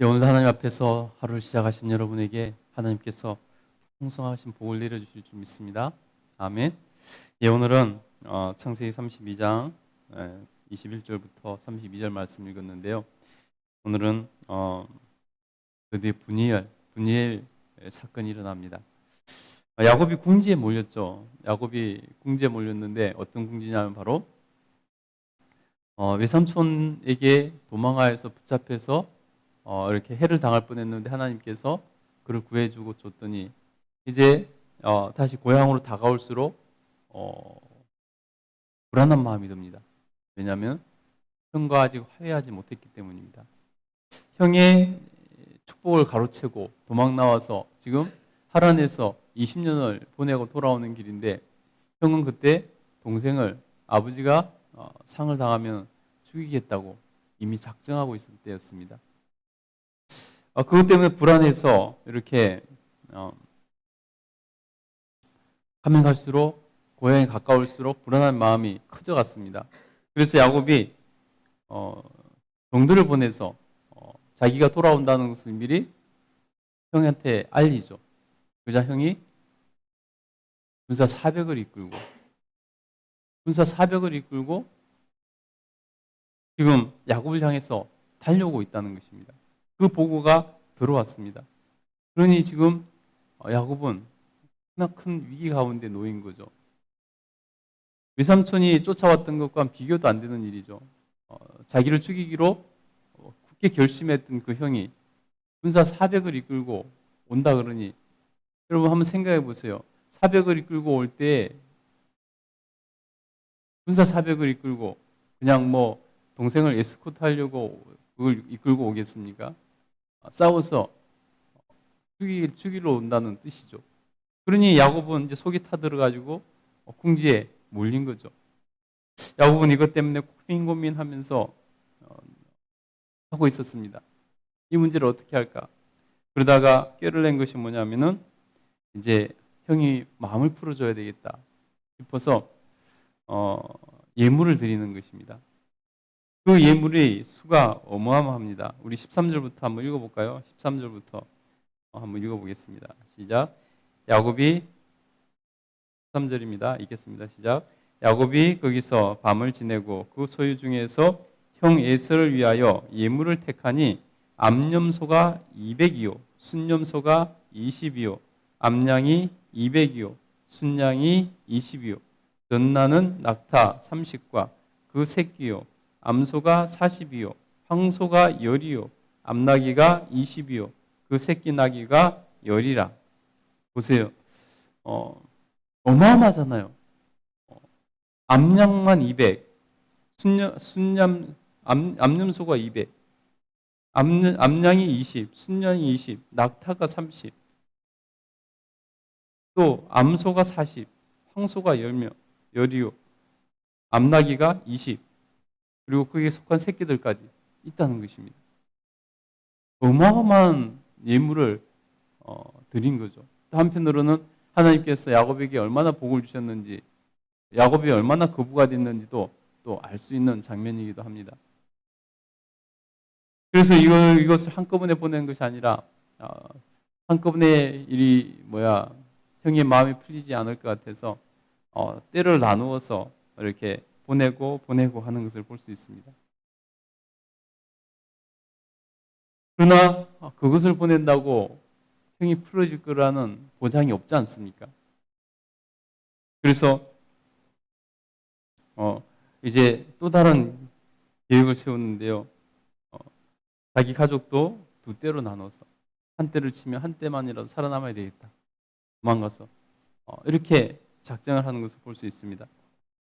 오늘도 하나님 앞에서 하루를 시작하신 여러분에게 하나님께서 풍성하신 복을 내려주실 줄 믿습니다. 아멘. 오늘은 창세기 32장 21절부터 32절 말씀 읽었는데요. 오늘은 드디어 분이엘 사건이 일어납니다. 야곱이 궁지에 몰렸죠. 야곱이 궁지에 몰렸는데 어떤 궁지냐면 바로 외삼촌에게 도망하여서 붙잡혀서 이렇게 해를 당할 뻔했는데 하나님께서 그를 구해주고 줬더니 이제 다시 고향으로 다가올수록 불안한 마음이 듭니다. 왜냐하면 형과 아직 화해하지 못했기 때문입니다. 형의 축복을 가로채고 도망 나와서 지금 하란에서 20년을 보내고 돌아오는 길인데 형은 그때 동생을 아버지가 상을 당하면 죽이겠다고 이미 작정하고 있을 때였습니다. 그것 때문에 불안해서 이렇게 가면 갈수록 고향에 가까울수록 불안한 마음이 커져갔습니다. 그래서 야곱이 종들을 보내서 자기가 돌아온다는 것을 미리 형한테 알리죠. 그러자 형이 군사 400을 이끌고 지금 야곱을 향해서 달려오고 있다는 것입니다. 그 보고가 들어왔습니다. 그러니 지금 야곱은 큰 위기 가운데 놓인 거죠. 외삼촌이 쫓아왔던 것과 비교도 안 되는 일이죠. 자기를 죽이기로 굳게 결심했던 그 형이 군사 400을 이끌고 온다 그러니 여러분 한번 생각해 보세요. 400을 이끌고 올 때 군사 400을 이끌고 그냥 뭐 동생을 에스코트 하려고 그걸 이끌고 오겠습니까? 싸워서 죽이러 온다는 뜻이죠. 그러니 야곱은 이제 속이 타들어가지고 궁지에 몰린 거죠. 야곱은 이것 때문에 고민하면서 하고 있었습니다. 이 문제를 어떻게 할까? 그러다가 꾀를 낸 것이 뭐냐면은 이제 형이 마음을 풀어줘야 되겠다 싶어서 예물을 드리는 것입니다. 그 예물의 수가 어마어마합니다. 우리 13절부터 한번 읽어볼까요? 13절부터 한번 읽어보겠습니다. 시작. 야곱이 13절입니다. 읽겠습니다. 시작. 야곱이 거기서 밤을 지내고 그 소유 중에서 형 에서를 위하여 예물을 택하니 암염소가 200이요 순염소가 20이요 암양이 200이요 순양이 20이요 전나는 낙타 30과 그 새끼요 암소가 40이요 황소가 10이요 암나귀가 20이요 그 새끼 나귀가 10이라. 보세요. 어마어마하잖아요. 암양만 200, 암염소가 200, 암양이 20, 순양이 20, 낙타가 30, 또 암소가 40, 황소가 10이요, 암나귀가 20, 그리고 그에 속한 새끼들까지 있다는 것입니다. 어마어마한 예물을 드린 거죠. 또 한편으로는 하나님께서 야곱에게 얼마나 복을 주셨는지, 야곱이 얼마나 거부가 됐는지도 또 알 수 있는 장면이기도 합니다. 그래서 이것을 한꺼번에 보낸 것이 아니라 한꺼번에 형의 마음이 풀리지 않을 것 같아서 때를 나누어서 이렇게 보내고 하는 것을 볼 수 있습니다. 그러나 그것을 보낸다고 형이 풀어질 거라는 보장이 없지 않습니까? 그래서 이제 또 다른 계획을 세웠는데요. 자기 가족도 두 때로 나눠서 한 때를 치면 한 때만이라도 살아남아야 되겠다. 도망가서 이렇게 작정을 하는 것을 볼 수 있습니다.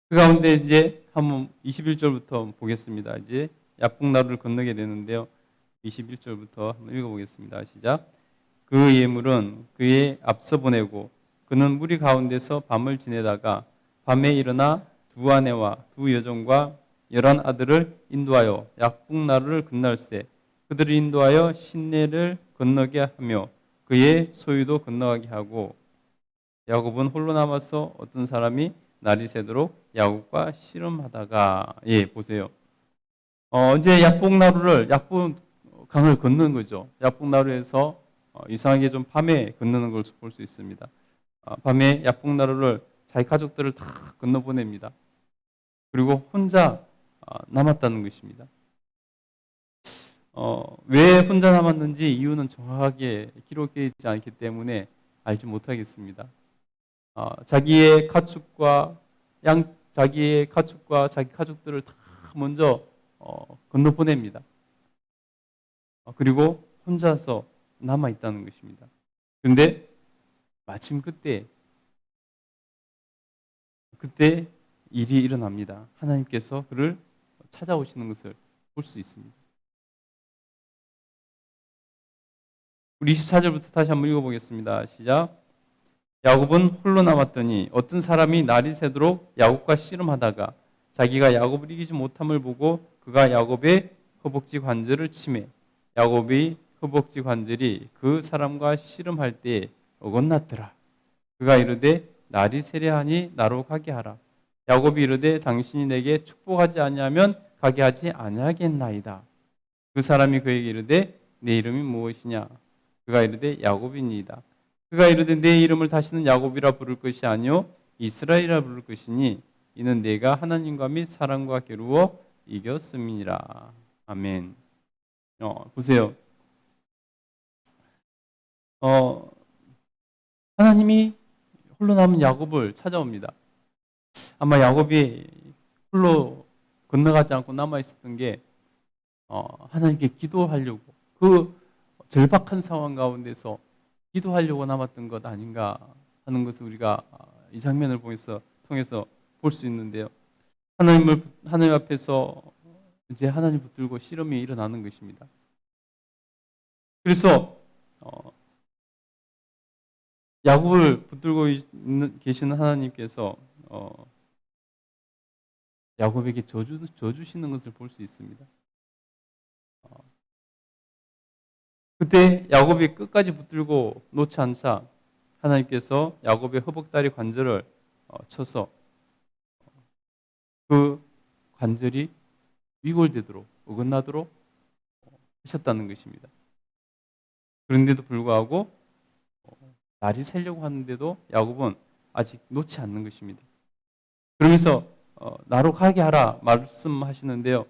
그 가운데 이제 한번 21절부터 보겠습니다. 이제 야복나루를 건너게 되는데요. 21절부터 한번 읽어보겠습니다. 시작. 그 예물은 그의 앞서 보내고 그는 무리 가운데서 밤을 지내다가 밤에 일어나 두 아내와 두 여종과 11 아들을 인도하여 야복나루를 건널세 그들을 인도하여 신내를 건너게 하며 그의 소유도 건너가게 하고 야곱은 홀로 남아서 어떤 사람이 날이 새도록 야곱과 씨름하다가 보세요. 이제 야복 강을 건너는 거죠. 야복나루에서 이상하게 좀 밤에 건너는 걸 볼 수 있습니다. 밤에 야복나루를 자기 가족들을 다 건너보냅니다. 그리고 혼자 남았다는 것입니다. 왜 혼자 남았는지 이유는 정확하게 기록되어 있지 않기 때문에 알지 못하겠습니다. 자기의 가축과 자기 가족들을 다 먼저 건너보냅니다. 그리고 혼자서 남아 있다는 것입니다. 그런데 마침 그때 일이 일어납니다. 하나님께서 그를 찾아오시는 것을 볼 수 있습니다. 우리 24절부터 다시 한번 읽어보겠습니다. 시작. 야곱은 홀로 남았더니 어떤 사람이 날이 새도록 야곱과 씨름하다가 자기가 야곱을 이기지 못함을 보고 그가 야곱의 허벅지 관절을 치매 야곱의 허벅지 관절이 그 사람과 씨름할 때에 어긋났더라. 그가 이르되 날이 세려하니 나로 가게 하라. 야곱이 이르되 당신이 내게 축복하지 아니하면 가게 하지 아니하겠나이다. 그 사람이 그에게 이르되 내 이름이 무엇이냐? 그가 이르되 야곱이니이다. 그가 이르되 내 이름을 다시는 야곱이라 부를 것이 아니요 이스라엘이라 부를 것이니 이는 내가 하나님과 및 사람과 겨루어 이겼음이니라. 아멘. 보세요. 하나님이 홀로 남은 야곱을 찾아옵니다. 아마 야곱이 홀로 건너가지 않고 남아 있었던 게 하나님께 기도하려고 그 절박한 상황 가운데서 기도하려고 남았던 것 아닌가 하는 것을 우리가 이 장면을 통해서 볼 수 있는데요. 하나님 앞에서 이제 하나님 붙들고 씨름이 일어나는 것입니다. 그래서 야곱을 붙들고 계시는 하나님께서 야곱에게 져주시는 것을 볼 수 있습니다. 그때 야곱이 끝까지 붙들고 놓지 않자 하나님께서 야곱의 허벅다리 관절을 쳐서 그 관절이 위골되도록 어긋나도록 하셨다는 것입니다. 그런데도 불구하고 날이 새려고 하는데도 야곱은 아직 놓지 않는 것입니다. 그러면서 나로 가게 하라 말씀하시는데요.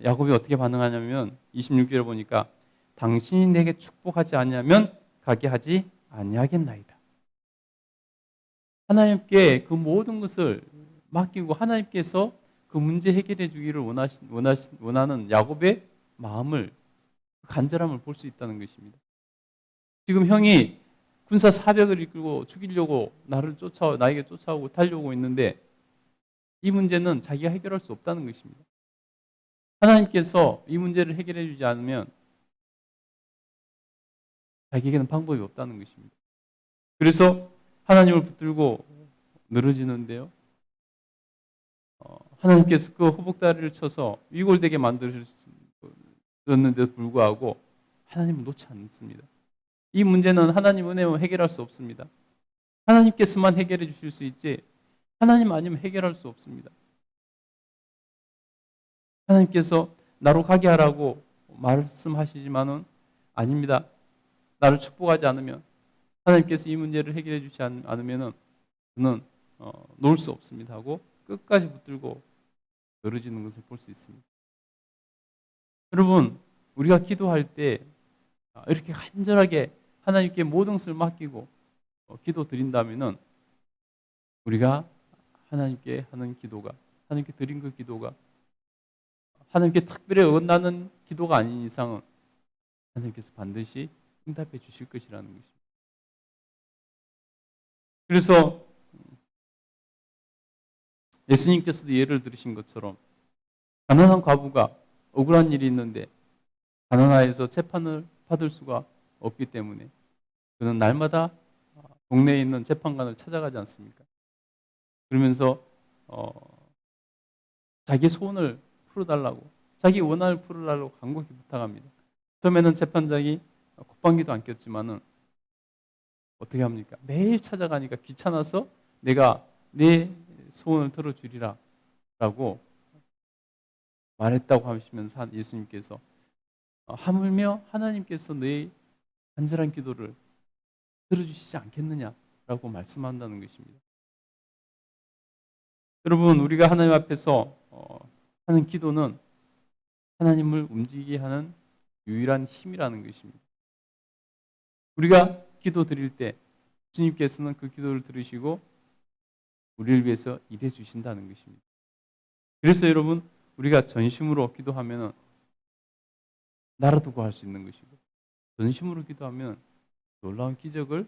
야곱이 어떻게 반응하냐면 26절에 보니까 당신이 내게 축복하지 아니하면 가게 하지 아니하겠나이다. 하나님께 그 모든 것을 맡기고 하나님께서 그 문제 해결해 주기를 원하는 야곱의 마음을 간절함을 볼 수 있다는 것입니다. 지금 형이 군사 400을 이끌고 죽이려고 나에게 쫓아오고 달려오고 있는데 이 문제는 자기가 해결할 수 없다는 것입니다. 하나님께서 이 문제를 해결해 주지 않으면 자기에게는 방법이 없다는 것입니다. 그래서 하나님을 붙들고 늘어지는데요. 하나님께서 그 허벅다리를 쳐서 위골되게 만드셨는데도 불구하고 하나님은 놓지 않습니다. 이 문제는 하나님 은혜로 해결할 수 없습니다. 하나님께서만 해결해 주실 수 있지 하나님 아니면 해결할 수 없습니다. 하나님께서 나로 가게 하라고 말씀하시지만은 아닙니다. 나를 축복하지 않으면 하나님께서 이 문제를 해결해 주지 않으면 저는 놓을 수 없습니다 하고 끝까지 붙들고 늘어지는 것을 볼 수 있습니다. 여러분 우리가 기도할 때 이렇게 간절하게 하나님께 모든 것을 맡기고 기도 드린다면은 우리가 하나님께 하는 기도가 하나님께 드린 그 기도가 하나님께 특별히 어긋나는 기도가 아닌 이상은 하나님께서 반드시 응답해 주실 것이라는 것입니다. 그래서 예수님께서도 예를 들으신 것처럼 가난한 과부가 억울한 일이 있는데 가난하여서 재판을 받을 수가 없기 때문에 그는 날마다 동네에 있는 재판관을 찾아가지 않습니까? 그러면서 자기 소원을 풀어달라고 자기 원한을 풀어달라고 간곡히 부탁합니다. 처음에는 재판장이 콧방귀도 안 꼈지만은 어떻게 합니까? 매일 찾아가니까 귀찮아서 내가 내 소원을 들어주리라 라고 말했다고 하시면서 예수님께서 하물며 하나님께서 너의 간절한 기도를 들어주시지 않겠느냐라고 말씀한다는 것입니다. 여러분, 우리가 하나님 앞에서 하는 기도는 하나님을 움직이게 하는 유일한 힘이라는 것입니다. 우리가 기도 드릴 때 주님께서는 그 기도를 들으시고 우리를 위해서 일해 주신다는 것입니다. 그래서 여러분, 우리가 전심으로 기도하면 나라도 구할 수 있는 것이고, 전심으로 기도하면 놀라운 기적을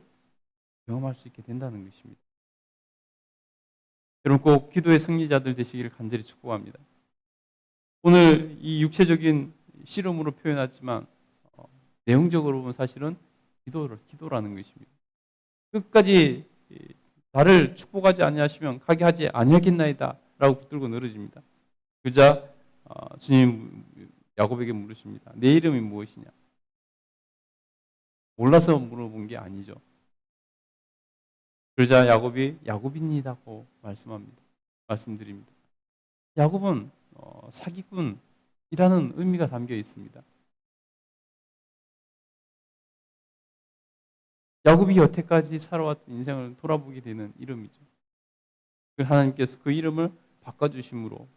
경험할 수 있게 된다는 것입니다. 여러분, 꼭 기도의 승리자들 되시기를 간절히 축복합니다. 오늘 이 육체적인 실험으로 표현하지만 내용적으로 보면 사실은 기도라는 것입니다. 끝까지 나를 축복하지 아니하시면 가게 하지 아니하겠나이다 라고 붙들고 늘어집니다. 그러자 주님 야곱에게 물으십니다. 내 이름이 무엇이냐? 몰라서 물어본 게 아니죠. 그러자 야곱이 야곱입니다고 말씀드립니다. 야곱은 사기꾼이라는 의미가 담겨 있습니다. 야곱이 여태까지 살아왔던 인생을 돌아보게 되는 이름이죠. 하나님께서 그 이름을 바꿔주심으로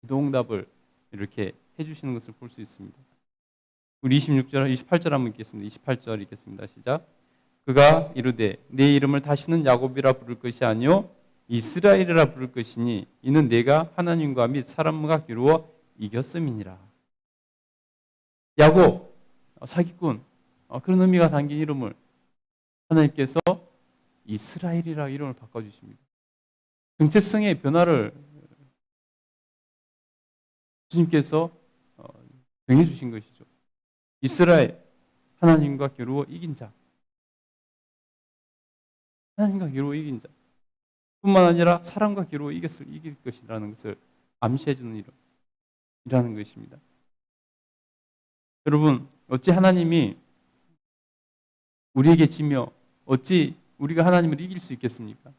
기도응답을 이렇게 해주시는 것을 볼 수 있습니다. 우리 26절, 28절 한번 읽겠습니다. 28절 읽겠습니다. 시작. 그가 이르되 내 이름을 다시는 야곱이라 부를 것이 아니요 이스라엘이라 부를 것이니 이는 내가 하나님과 및 사람과 겨루어 이겼음이니라. 야곱, 사기꾼, 그런 의미가 담긴 이름을 하나님께서 이스라엘이라 이름을 바꿔주십니다. 정체성의 변화를 주님께서 정해주신 것이죠. 이스라엘, 하나님과 겨루어 이긴 자. 하나님과 겨루어 이긴 자. 뿐만 아니라 사람과 겨루어 이길 것이라는 것을 암시해주는 이름이라는 것입니다. 여러분, 어찌 하나님이 우리에게 지며 어찌 우리가 하나님을 이길 수 있겠습니까?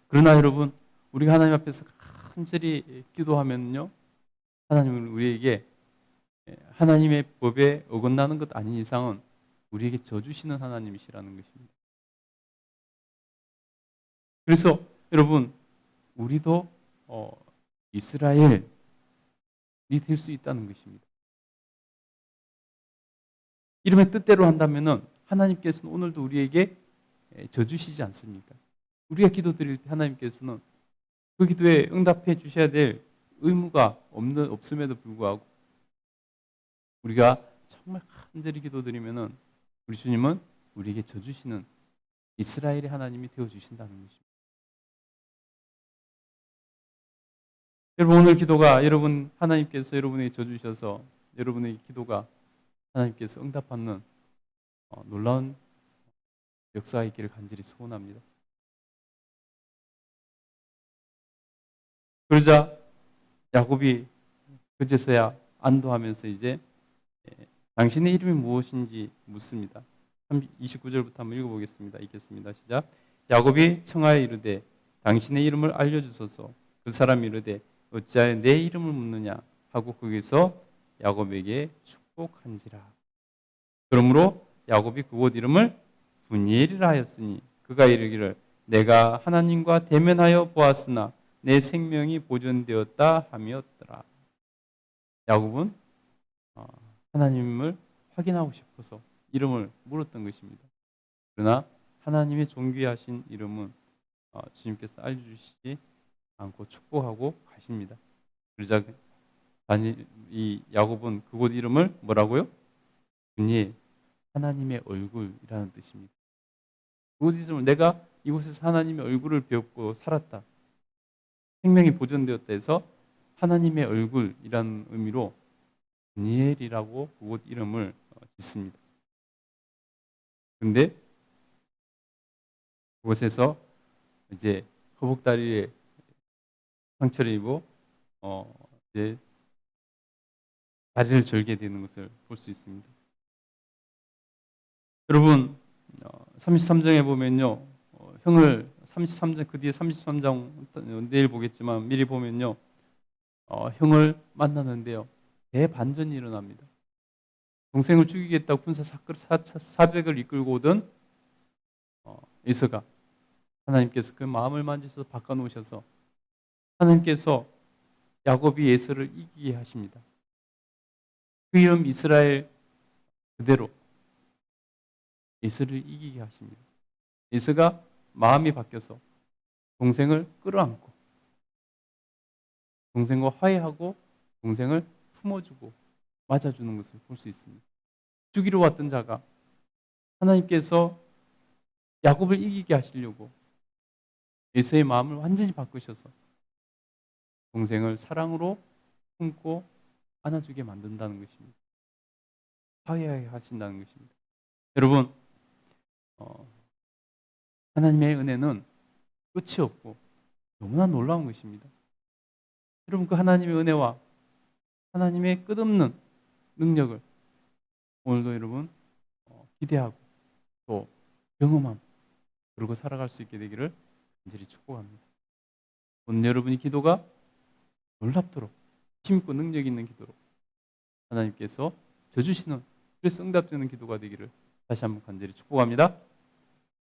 그러나 여러분, 우리가 하나님 앞에서 간절히 기도하면요, 하나님은 우리에게 하나님의 법에 어긋나는 것 아닌 이상은 우리에게 져주시는 하나님이시라는 것입니다. 그래서 여러분, 우리도 이스라엘이 될 수 있다는 것입니다. 이름의 뜻대로 한다면은 하나님께서는 오늘도 우리에게 져주시지 않습니까? 우리가 기도드릴 때 하나님께서는 그 기도에 응답해 주셔야 될 의무가 없음에도 불구하고 우리가 정말 간절히 기도드리면은 우리 주님은 우리에게 져주시는 이스라엘의 하나님이 되어주신다는 것입니다. 여러분, 오늘 기도가 여러분 하나님께서 여러분에게 져주셔서 여러분의 기도가 하나님께서 응답받는 놀라운 역사가 있기를 간절히 소원합니다. 그러자 야곱이 그제서야 안도하면서 이제 당신의 이름이 무엇인지 묻습니다. 29절부터 한번 읽어보겠습니다. 읽겠습니다. 시작. 야곱이 청하여 이르되 당신의 이름을 알려주소서. 그 사람이 이르되 어찌하여 내 이름을 묻느냐 하고 거기서 야곱에게 축복한지라. 그러므로 야곱이 그곳 이름을 분이엘이라 하였으니 그가 이르기를 내가 하나님과 대면하여 보았으나 내 생명이 보존되었다 함이었더라. 야곱은 하나님을 확인하고 싶어서 이름을 물었던 것입니다. 그러나 하나님의 존귀하신 이름은 주님께서 알려주시지 않고 축복하고 가십니다. 그러자 이 야곱은 그곳 이름을 뭐라고요? 분이엘, 하나님의 얼굴이라는 뜻입니다. 그곳 이름을 내가 이곳에서 하나님의 얼굴을 배웠고 살았다. 생명이 보존되었다 해서 하나님의 얼굴이라는 의미로 분이엘이라고 그곳 이름을 짓습니다. 그런데 그곳에서 이제 허벅다리에 상처를 입고 이제 다리를 절게 되는 것을 볼 수 있습니다. 여러분 33장에 보면요, 형을 33장 그 뒤에 33장 내일 보겠지만 미리 보면요, 형을 만나는데요, 대반전이 일어납니다. 동생을 죽이겠다고 군사 사백을 이끌고 오던 에서가 하나님께서 그 마음을 만지셔서 바꿔놓으셔서 하나님께서 야곱이 에서를 이기게 하십니다. 그 이름 이스라엘 그대로 에서를 이기게 하십니다. 에서가 마음이 바뀌어서 동생을 끌어안고 동생과 화해하고 동생을 품어주고 맞아주는 것을 볼 수 있습니다. 죽이러 왔던 자가 하나님께서 야곱을 이기게 하시려고 에서의 마음을 완전히 바꾸셔서 동생을 사랑으로 품고 안아주게 만든다는 것입니다. 화해하게 하신다는 것입니다. 여러분, 하나님의 은혜는 끝이 없고 너무나 놀라운 것입니다. 여러분, 그 하나님의 은혜와 하나님의 끝없는 능력을 오늘도 여러분 기대하고 또 경험함 그리고 살아갈 수 있게 되기를 간절히 축복합니다. 오늘 여러분의 기도가 놀랍도록 힘있고 능력 있는 기도로 하나님께서 져주시는 그래서 응답되는 기도가 되기를 다시 한번 간절히 축복합니다.